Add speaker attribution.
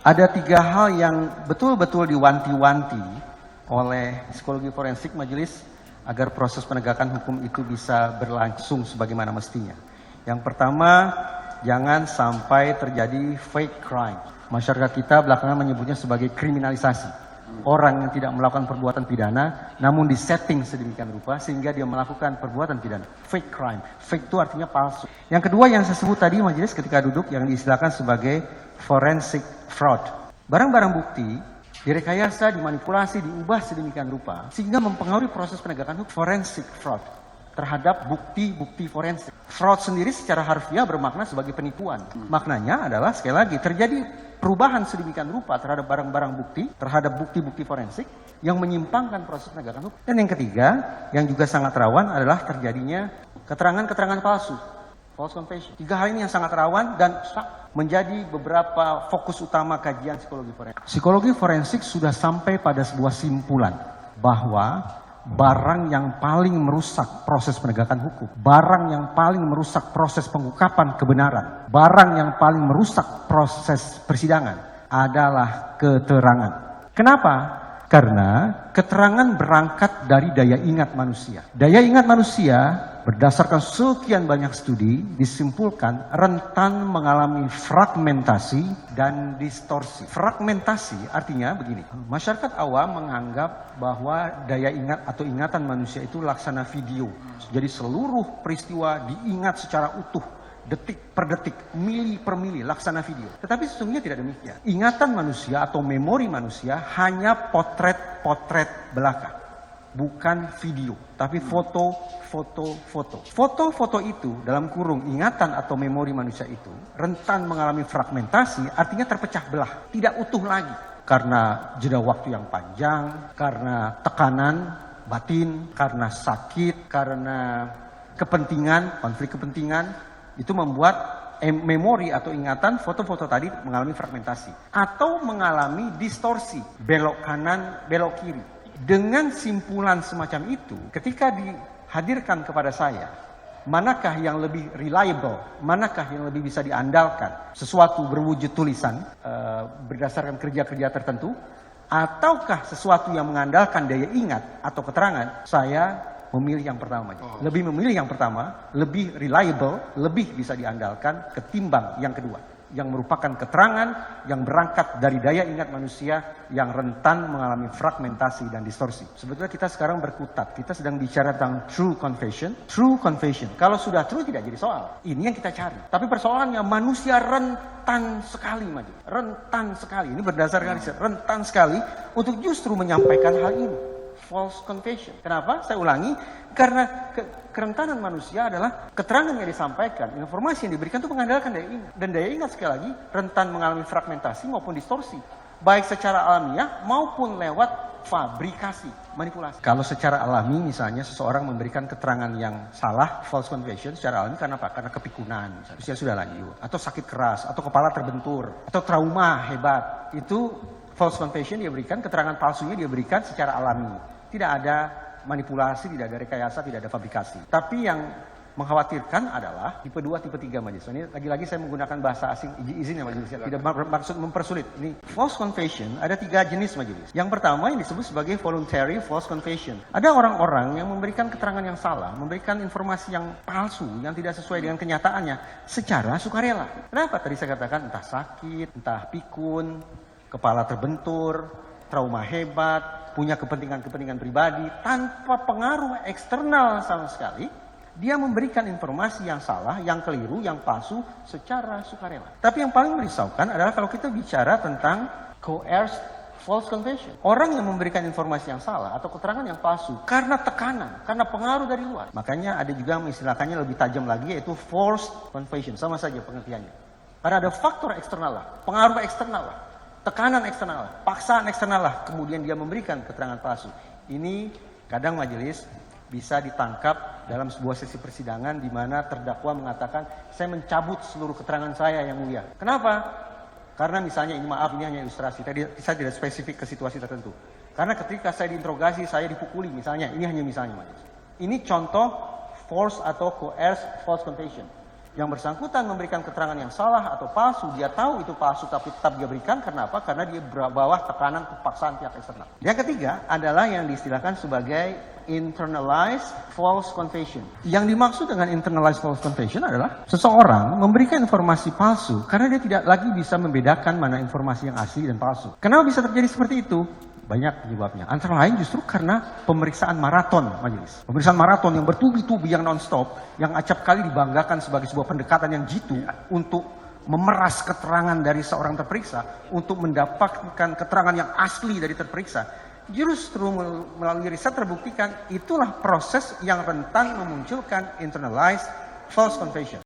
Speaker 1: Ada 3 hal yang betul-betul diwanti-wanti oleh psikologi forensik majelis agar proses penegakan hukum itu bisa berlangsung sebagaimana mestinya. Yang pertama, jangan sampai terjadi fake crime. Masyarakat kita belakangan menyebutnya sebagai kriminalisasi. Orang yang tidak melakukan perbuatan pidana, namun disetting sedemikian rupa sehingga dia melakukan perbuatan pidana. Fake crime. Fake itu artinya palsu. Yang kedua yang saya sebut tadi majelis ketika duduk yang diistilahkan sebagai forensic fraud. Barang-barang bukti direkayasa, dimanipulasi, diubah sedemikian rupa sehingga mempengaruhi proses penegakan hukum. Forensic fraud terhadap bukti-bukti forensik. Fraud sendiri secara harfiah bermakna sebagai penipuan. Maknanya adalah sekali lagi terjadi perubahan sedemikian rupa terhadap barang-barang bukti, terhadap bukti-bukti forensik yang menyimpangkan proses penegakan hukum. Dan yang ketiga, yang juga sangat rawan adalah terjadinya keterangan-keterangan palsu, false confession. 3 hal ini yang sangat rawan dan menjadi beberapa fokus utama kajian psikologi forensik. Psikologi forensik sudah sampai pada sebuah simpulan bahwa barang yang paling merusak proses penegakan hukum, barang yang paling merusak proses pengungkapan kebenaran, barang yang paling merusak proses persidangan adalah keterangan. Kenapa? Karena keterangan berangkat dari daya ingat manusia. Daya ingat manusia berdasarkan sekian banyak studi disimpulkan rentan mengalami fragmentasi dan distorsi. Fragmentasi artinya begini, masyarakat awam menganggap bahwa daya ingat atau ingatan manusia itu laksana video. Jadi seluruh peristiwa diingat secara utuh, detik per detik, mili per mili, laksana video. Tetapi sesungguhnya tidak demikian. Ingatan manusia atau memori manusia hanya potret-potret belaka. Bukan video, tapi foto. Foto-foto itu dalam kurung ingatan atau memori manusia itu rentan mengalami fragmentasi, artinya terpecah belah, tidak utuh lagi. Karena jeda waktu yang panjang, karena tekanan batin, karena sakit, karena kepentingan, konflik kepentingan, itu membuat memori atau ingatan foto-foto tadi mengalami fragmentasi. Atau mengalami distorsi, belok kanan, belok kiri. Dengan simpulan semacam itu, ketika dihadirkan kepada saya, manakah yang lebih reliable, manakah yang lebih bisa diandalkan, sesuatu berwujud tulisan berdasarkan kerja-kerja tertentu, ataukah sesuatu yang mengandalkan daya ingat atau keterangan, saya memilih yang pertama. Lebih memilih yang pertama, lebih reliable, lebih bisa diandalkan ketimbang yang kedua, yang merupakan keterangan yang berangkat dari daya ingat manusia yang rentan mengalami fragmentasi dan distorsi. Sebetulnya kita sekarang berkutat, kita sedang bicara tentang true confession. True confession, kalau sudah true tidak jadi soal. Ini yang kita cari. Tapi persoalannya manusia rentan sekali, rentan sekali. Ini berdasarkan riset, rentan sekali untuk justru menyampaikan hal ini. False confession. Kenapa? Saya ulangi, karena kerentanan manusia adalah keterangan yang disampaikan, informasi yang diberikan itu mengandalkan daya ingat. Dan daya ingat sekali lagi rentan mengalami fragmentasi maupun distorsi, baik secara alamiah maupun lewat fabrikasi, manipulasi. Kalau secara alami misalnya seseorang memberikan keterangan yang salah, false confession secara alami karena apa? Karena kepikunan, misalnya usia sudah lanjut, atau sakit keras, atau kepala terbentur, atau trauma hebat, itu false confession dia berikan, keterangan palsunya dia berikan secara alami. Tidak ada manipulasi, tidak ada rekayasa, tidak ada fabrikasi. Tapi yang mengkhawatirkan adalah tipe 2, tipe 3 majelis. Ini lagi-lagi saya menggunakan bahasa asing, izin ya majelis. Tidak maksud mempersulit. Ini false confession ada 3 jenis majelis. Yang pertama yang disebut sebagai voluntary false confession. Ada orang-orang yang memberikan keterangan yang salah, memberikan informasi yang palsu, yang tidak sesuai dengan kenyataannya secara sukarela. Kenapa? Tadi saya katakan entah sakit, entah pikun, kepala terbentur, trauma hebat, punya kepentingan-kepentingan pribadi, tanpa pengaruh eksternal sama sekali, dia memberikan informasi yang salah, yang keliru, yang palsu, secara sukarela. Tapi yang paling merisaukan adalah kalau kita bicara tentang coerced false confession. Orang yang memberikan informasi yang salah atau keterangan yang palsu karena tekanan, karena pengaruh dari luar. Makanya ada juga mengistilahkannya lebih tajam lagi, yaitu forced confession. Sama saja pengertiannya. Karena ada faktor eksternal lah, pengaruh eksternal lah, tekanan eksternal lah, paksaan eksternal lah, kemudian dia memberikan keterangan palsu. Ini kadang majelis bisa ditangkap dalam sebuah sesi persidangan di mana terdakwa mengatakan, saya mencabut seluruh keterangan saya yang mulia. Kenapa? Karena misalnya, ini maaf, ini hanya ilustrasi, saya tidak spesifik ke situasi tertentu. Karena ketika saya diinterogasi, saya dipukuli misalnya, ini hanya misalnya majelis. Ini contoh force atau coerced false confession. yang bersangkutan memberikan keterangan yang salah atau palsu, dia tahu itu palsu tapi tetap dia berikan. Kenapa? Karena dia bawah tekanan kepaksaan pihak eksternal. Yang ketiga adalah yang diistilahkan sebagai internalized false confession. Yang dimaksud dengan internalized false confession adalah seseorang memberikan informasi palsu karena dia tidak lagi bisa membedakan mana informasi yang asli dan palsu. Kenapa bisa terjadi seperti itu? Banyak penyebabnya. Antara lain justru karena pemeriksaan maraton majelis. Pemeriksaan maraton yang bertubi-tubi, yang non-stop, yang acap kali dibanggakan sebagai sebuah pendekatan yang jitu untuk memeras keterangan dari seorang terperiksa, untuk mendapatkan keterangan yang asli dari terperiksa. Justru melalui riset terbuktikan itulah proses yang rentan memunculkan internalized false confession.